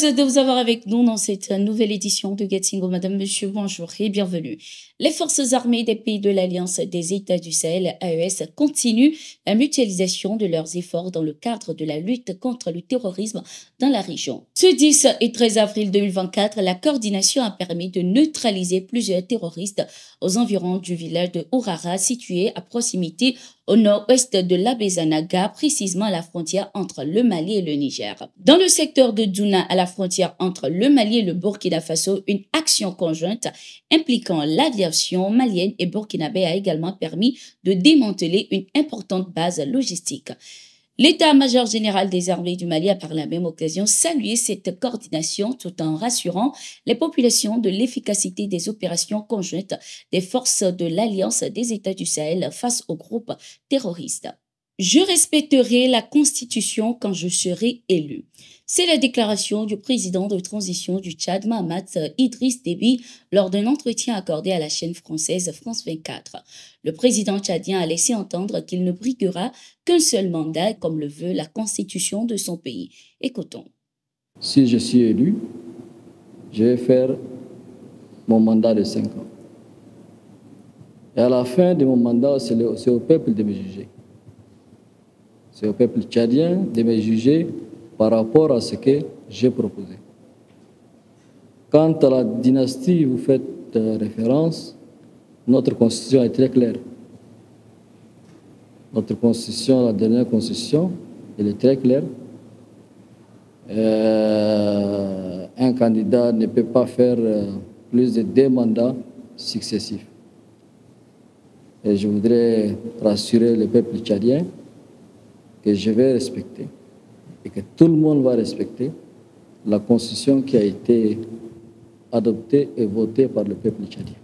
heureuse de vous avoir avec nous dans cette nouvelle édition de Getting Go. Madame, Monsieur, bonjour et bienvenue. Les forces armées des pays de l'Alliance des États du Sahel, AES, continuent la mutualisation de leurs efforts dans le cadre de la lutte contre le terrorisme dans la région. Ce 10 et 13 avril 2024, la coordination a permis de neutraliser plusieurs terroristes aux environs du village de Ourara, situé à proximité au nord-ouest de l'Abezanaga, précisément à la frontière entre le Mali et le Niger. Dans le secteur de Douna, à la frontière entre le Mali et le Burkina Faso, une action conjointe impliquant l'aviation malienne et burkinabé a également permis de démanteler une importante base logistique. L'état-major général des armées du Mali a par la même occasion salué cette coordination tout en rassurant les populations de l'efficacité des opérations conjointes des forces de l'Alliance des États du Sahel face aux groupes terroristes. Je respecterai la Constitution quand je serai élu. C'est la déclaration du président de transition du Tchad, Mahamat Idriss Déby, lors d'un entretien accordé à la chaîne française France 24. Le président tchadien a laissé entendre qu'il ne briguera qu'un seul mandat, comme le veut la Constitution de son pays. Écoutons. Si je suis élu, je vais faire mon mandat de 5 ans. Et à la fin de mon mandat, c'est au peuple de me juger. C'est au peuple tchadien de me juger par rapport à ce que j'ai proposé. Quant à la dynastie, vous faites référence, notre constitution est très claire. Notre constitution, la dernière constitution, elle est très claire. Un candidat ne peut pas faire plus de 2 mandats successifs. Et je voudrais rassurer le peuple tchadien que je vais respecter et que tout le monde va respecter la constitution qui a été adoptée et votée par le peuple tchadien.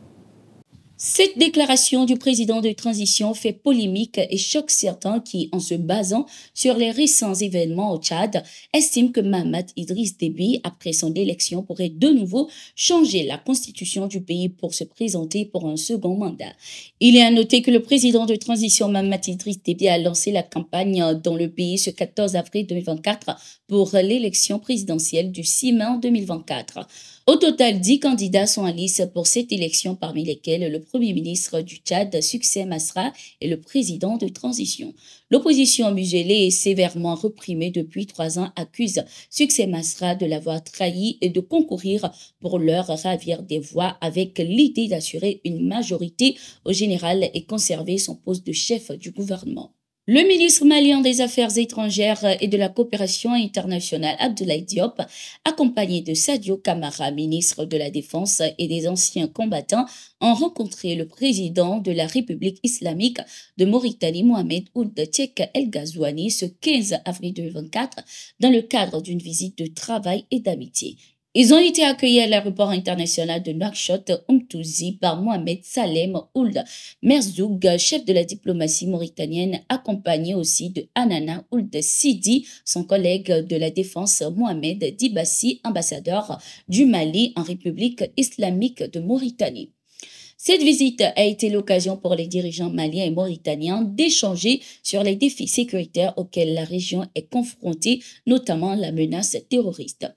Cette déclaration du président de transition fait polémique et choque certains qui, en se basant sur les récents événements au Tchad, estiment que Mahamat Idriss Déby, après son élection, pourrait de nouveau changer la constitution du pays pour se présenter pour un second mandat. Il est à noter que le président de transition Mahamat Idriss Déby a lancé la campagne dans le pays ce 14 avril 2024 pour l'élection présidentielle du 6 mai 2024. Au total, 10 candidats sont en lice pour cette élection, parmi lesquels le Premier ministre du Tchad, Succès Masra, et le président de transition. L'opposition muselée et sévèrement reprimée depuis 3 ans accuse Succès Masra de l'avoir trahi et de concourir pour leur ravir des voix avec l'idée d'assurer une majorité au général et conserver son poste de chef du gouvernement. Le ministre malien des Affaires étrangères et de la coopération internationale, Abdoulaye Diop, accompagné de Sadio Kamara, ministre de la Défense et des anciens combattants, ont rencontré le président de la République islamique de Mauritanie, Mohamed Ould Cheikh El Ghazouani, ce 15 avril 2024, dans le cadre d'une visite de travail et d'amitié. Ils ont été accueillis à l'aéroport international de Nouakchott, Umtouzi, par Mohamed Salem Ould Merzoug, chef de la diplomatie mauritanienne, accompagné aussi de Hanana Ould Sidi, son collègue de la défense Mohamed Dibassi, ambassadeur du Mali en République islamique de Mauritanie. Cette visite a été l'occasion pour les dirigeants maliens et mauritaniens d'échanger sur les défis sécuritaires auxquels la région est confrontée, notamment la menace terroriste.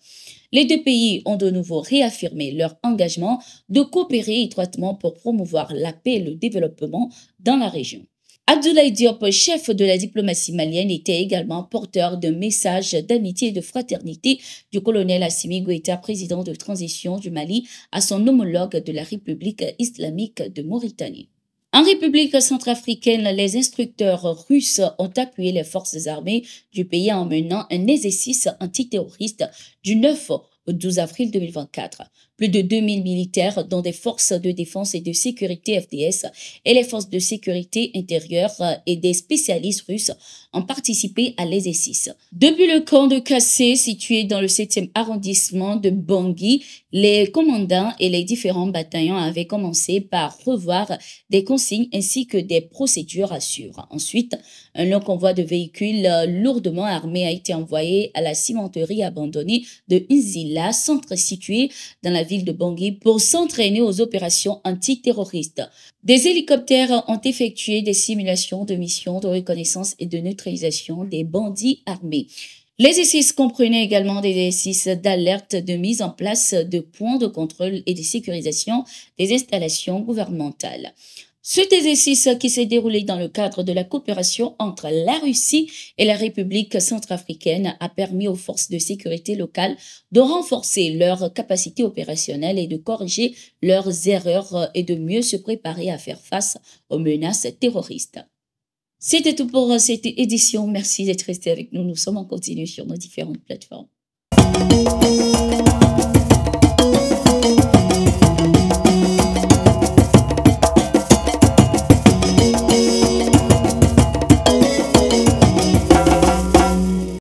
Les deux pays ont de nouveau réaffirmé leur engagement de coopérer étroitement pour promouvoir la paix et le développement dans la région. Abdoulaye Diop, chef de la diplomatie malienne, était également porteur d'un message d'amitié et de fraternité du colonel Assimi Goïta, président de transition du Mali, à son homologue de la République islamique de Mauritanie. En République centrafricaine, les instructeurs russes ont appuyé les forces armées du pays en menant un exercice antiterroriste du 9 au 12 avril 2024. Plus de 2000 militaires, dont des forces de défense et de sécurité FDS et les forces de sécurité intérieure et des spécialistes russes, ont participé à l'exercice. Depuis le camp de Kassé, situé dans le 7e arrondissement de Bangui, les commandants et les différents bataillons avaient commencé par revoir des consignes ainsi que des procédures à suivre. Ensuite, un long convoi de véhicules lourdement armés a été envoyé à la cimenterie abandonnée de Inzila, centre situé dans la ville de Bangui, pour s'entraîner aux opérations antiterroristes. Des hélicoptères ont effectué des simulations de missions de reconnaissance et de neutralisation des bandits armés. Les exercices comprenaient également des exercices d'alerte, de mise en place de points de contrôle et de sécurisation des installations gouvernementales. Cet exercice qui s'est déroulé dans le cadre de la coopération entre la Russie et la République centrafricaine a permis aux forces de sécurité locales de renforcer leurs capacités opérationnelles et de corriger leurs erreurs et de mieux se préparer à faire face aux menaces terroristes. C'était tout pour cette édition. Merci d'être resté avec nous. Nous sommes en continu sur nos différentes plateformes.